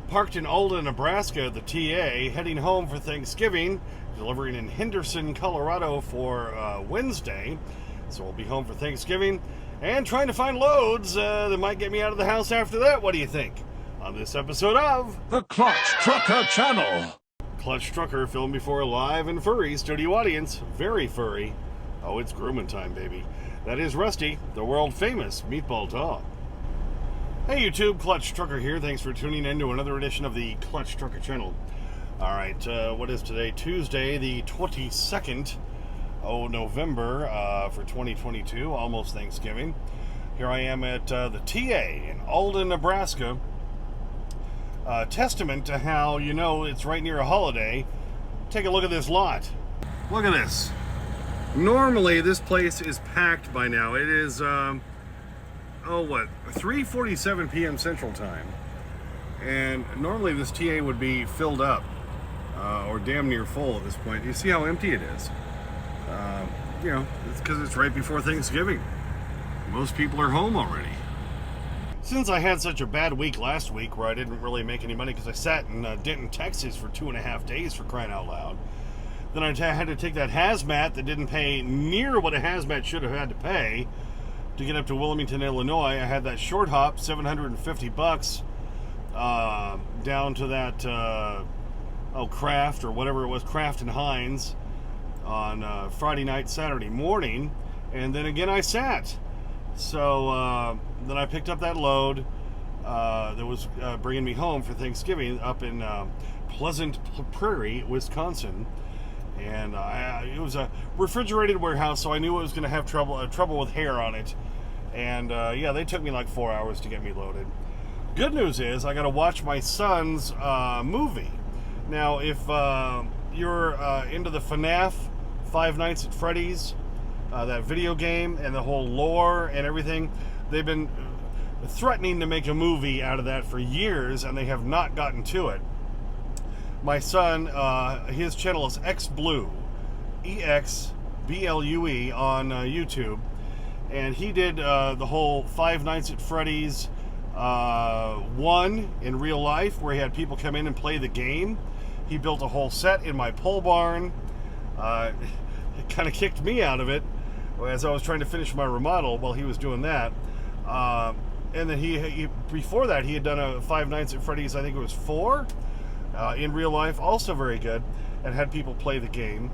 Parked in Alden, Nebraska, the TA, heading home for Thanksgiving, delivering in Henderson, Colorado for Wednesday. So we'll be home for Thanksgiving and trying to find loads that might get me out of the house after that. What do you think? On this episode of the Clutch Trucker Channel. Clutch Trucker, filmed before a live and furry studio audience. Very furry. Oh, it's grooming time, baby. That is Rusty, the world-famous meatball dog. Hey YouTube, Clutch Trucker here. Thanks for tuning in to another edition of the Clutch Trucker Channel. Alright, what is today? Tuesday, the 22nd of November for 2022, almost Thanksgiving. Here I am at the TA in Alden, Nebraska. Testament to how you know it's right near a holiday. Take a look at this lot. Look at this. Normally this place is packed by now. It is 3:47 p.m. Central Time, and normally this TA would be filled up or damn near full at this point. You see how empty it is. You know, it's because it's right before Thanksgiving. Most people are home already. Since I had such a bad week last week where I didn't really make any money because I sat in Denton, Texas for 2.5 days, for crying out loud. Then I had to take that hazmat that didn't pay near what a hazmat should have had to pay to get up to Wilmington, Illinois. I had that short hop, $750 down to that Kraft or whatever it was, Kraft and Heinz on Friday night, Saturday morning, and then again I sat. So then I picked up that load that was bringing me home for Thanksgiving up in Pleasant Prairie, Wisconsin. And it was a refrigerated warehouse, so I knew it was going to have trouble with hair on it. And yeah, they took me like 4 hours to get me loaded. Good news is I got to watch my son's movie. Now, if you're into the FNAF, Five Nights at Freddy's, that video game and the whole lore and everything, they've been threatening to make a movie out of that for years, and they have not gotten to it. My son, his channel is ExBlue, ExBlue on YouTube, and he did the whole Five Nights at Freddy's 1 in real life, where he had people come in and play the game. He built a whole set in my pole barn. It kind of kicked me out of it as I was trying to finish my remodel while he was doing that. And then he before that, he had done a Five Nights at Freddy's, I think it was 4, in real life, also very good, and had people play the game.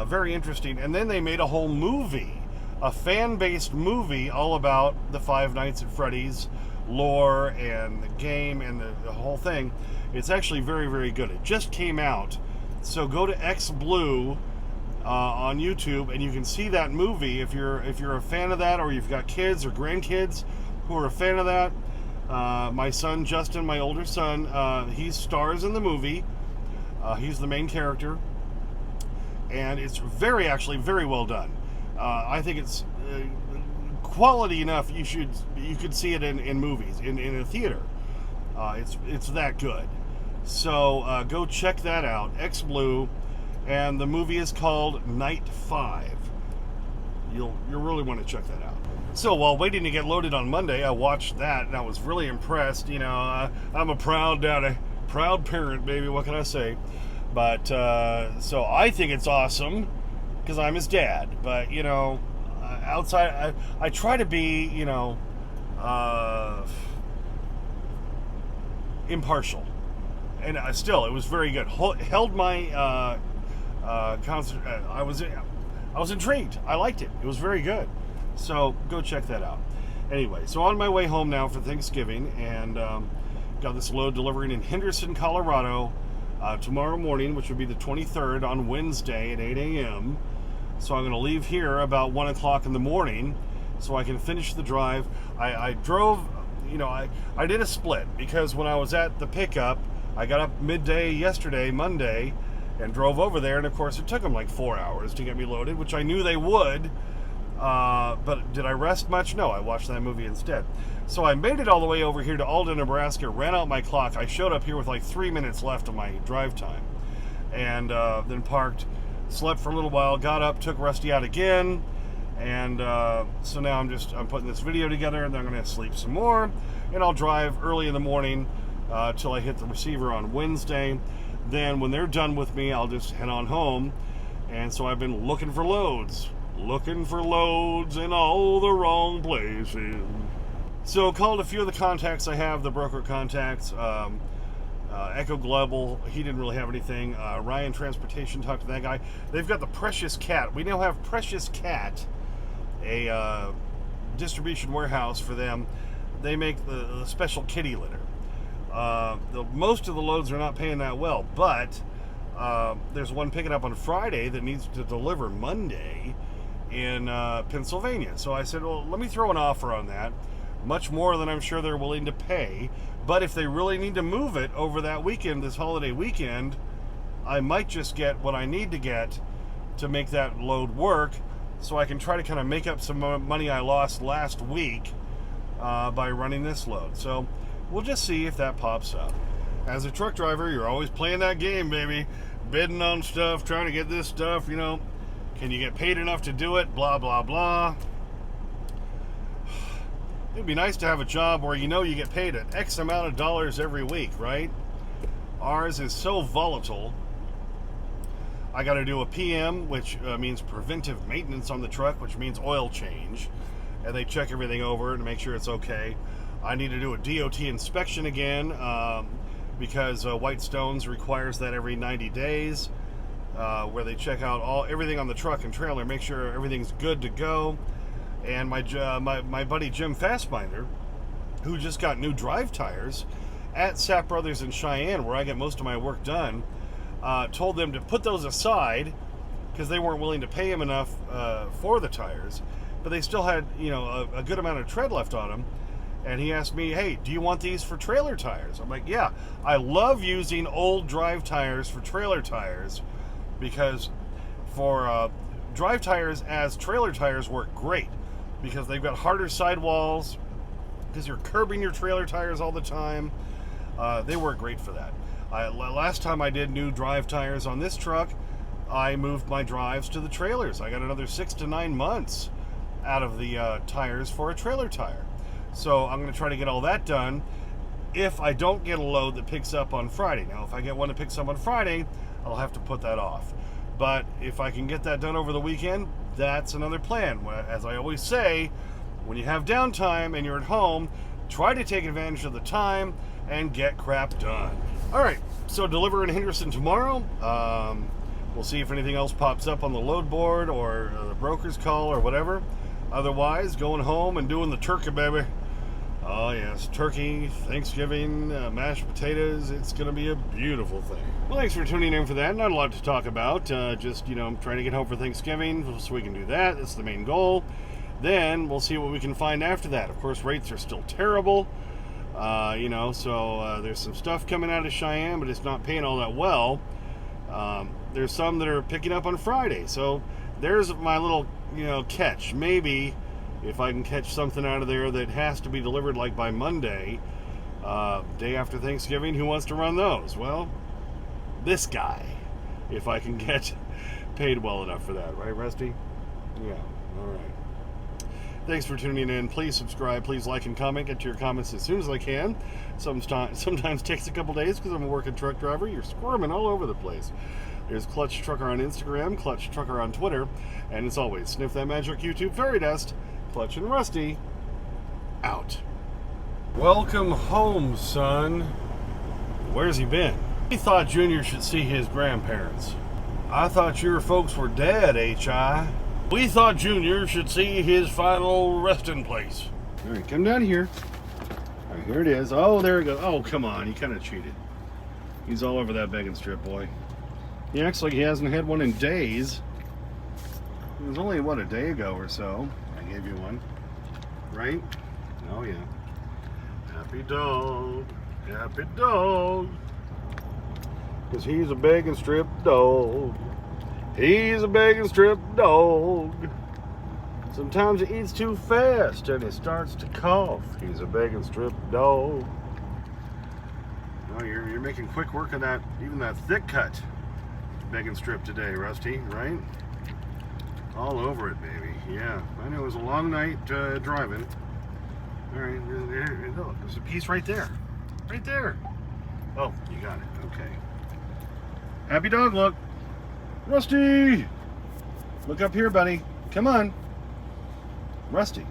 Very interesting. And then they made a whole movie, a fan-based movie all about the Five Nights at Freddy's lore and the game and the whole thing. It's actually very, very good. It just came out. So go to ExBlue on YouTube, and you can see that movie if you're a fan of that, or you've got kids or grandkids who are a fan of that. My son Justin, my older son, he stars in the movie. He's the main character, and it's actually very well done. I think it's quality enough you could see it in movies, in a theater. It's that good. So go check that out, ExBlue. And the movie is called Night 5. You'll really want to check that out. So while waiting to get loaded on Monday, I watched that, and I was really impressed. You know, I'm a proud daddy, proud parent, baby. What can I say? But so I think it's awesome because I'm his dad. But you know, outside, I try to be, you know, impartial, and still, it was very good. Held my concert. I was intrigued. I liked it. It was very good. So go check that out. Anyway, so on my way home now for Thanksgiving, and got this load delivering in Henderson, Colorado tomorrow morning, which would be the 23rd on Wednesday at 8 a.m. So I'm going to leave here about 1 o'clock in the morning so I can finish the drive. I drove, you know, I did a split because when I was at the pickup, I got up midday yesterday, Monday, and drove over there, and of course it took them like 4 hours to get me loaded, which I knew they would. But did I rest much? No, I watched that movie instead. So I made it all the way over here to Alden, Nebraska, ran out my clock. I showed up here with like 3 minutes left of my drive time, and then parked, slept for a little while, got up, took Rusty out again, and so now I'm putting this video together, and then I'm going to sleep some more, and I'll drive early in the morning till I hit the receiver on Wednesday. Then when they're done with me, I'll just head on home. And so I've been looking for loads in all the wrong places. So called a few of the contacts I have, the broker contacts. Echo Global, he didn't really have anything. Ryan Transportation, talked to that guy. They've got the Precious Cat. We now have Precious Cat, a distribution warehouse for them. They make the special kitty litter. Most of the loads are not paying that well, but there's one picking up on Friday that needs to deliver Monday in Pennsylvania. So I said, well, let me throw an offer on that. Much more than I'm sure they're willing to pay. But if they really need to move it over that weekend, this holiday weekend, I might just get what I need to get to make that load work, so I can try to kind of make up some money I lost last week by running this load. So we'll just see if that pops up. As a truck driver, you're always playing that game, baby. Bidding on stuff, trying to get this stuff, you know. Can you get paid enough to do it? Blah, blah, blah. It'd be nice to have a job where you know you get paid an X amount of dollars every week, right? Ours is so volatile. I got to do a PM, which means preventive maintenance on the truck, which means oil change. And they check everything over to make sure it's okay. I need to do a DOT inspection again because White Stones requires that every 90 days, where they check out everything on the truck and trailer, make sure everything's good to go. And my buddy Jim Fastbinder, who just got new drive tires at Sapp Brothers in Cheyenne, where I get most of my work done, told them to put those aside because they weren't willing to pay him enough for the tires, but they still had, you know, a good amount of tread left on them. And he asked me, hey, do you want these for trailer tires? I'm like, yeah, I love using old drive tires for trailer tires, because for drive tires as trailer tires work great, because they've got harder sidewalls, because you're curbing your trailer tires all the time. They work great for that. Last time I did new drive tires on this truck, I moved my drives to the trailers. I got another 6 to 9 months out of the tires for a trailer tire. So I'm going to try to get all that done if I don't get a load that picks up on Friday. Now, if I get one that picks up on Friday, I'll have to put that off. But if I can get that done over the weekend, that's another plan. As I always say, when you have downtime and you're at home, try to take advantage of the time and get crap done. All right, so deliver in Henderson tomorrow. We'll see if anything else pops up on the load board or the broker's call or whatever. Otherwise, going home and doing the turkey, baby. Oh yes, turkey, Thanksgiving, mashed potatoes. It's going to be a beautiful thing. Well, thanks for tuning in for that. Not a lot to talk about. Just, you know, trying to get home for Thanksgiving so we can do that. That's the main goal. Then we'll see what we can find after that. Of course, rates are still terrible. You know, so there's some stuff coming out of Cheyenne, but it's not paying all that well. There's some that are picking up on Friday. So there's my little, you know, catch. Maybe if I can catch something out of there that has to be delivered like by Monday, day after Thanksgiving, who wants to run those? Well, this guy, if I can get paid well enough for that, right, Rusty? Yeah, all right. Thanks for tuning in. Please subscribe, please like and comment. Get to your comments as soon as I can. Sometimes takes a couple days because I'm a working truck driver. You're squirming all over the place. There's Clutch Trucker on Instagram, Clutch Trucker on Twitter, and as always, sniff that magic YouTube fairy dust. Clutch and Rusty, out. Welcome home, son. Where's he been? He thought Junior should see his grandparents. I thought your folks were dead, H.I. We thought Junior should see his final resting place. All right, come down here. All right, here it is. Oh, there he goes. Oh, come on. He kind of cheated. He's all over that begging strip, boy. He acts like he hasn't had one in days. It was only, what, a day ago or so. I gave you one. Right? Oh, yeah. Happy dog. Happy dog. Because he's a begging strip dog. He's a begging strip dog. Sometimes he eats too fast and he starts to cough. He's a begging strip dog. Oh, you're making quick work of that, even that thick cut begging strip today, Rusty, right? All over it, baby. Yeah, I know it was a long night driving. All right, there's a piece right there. Right there. Oh, you got it. Okay. Happy dog look. Rusty! Look up here, buddy. Come on. Rusty.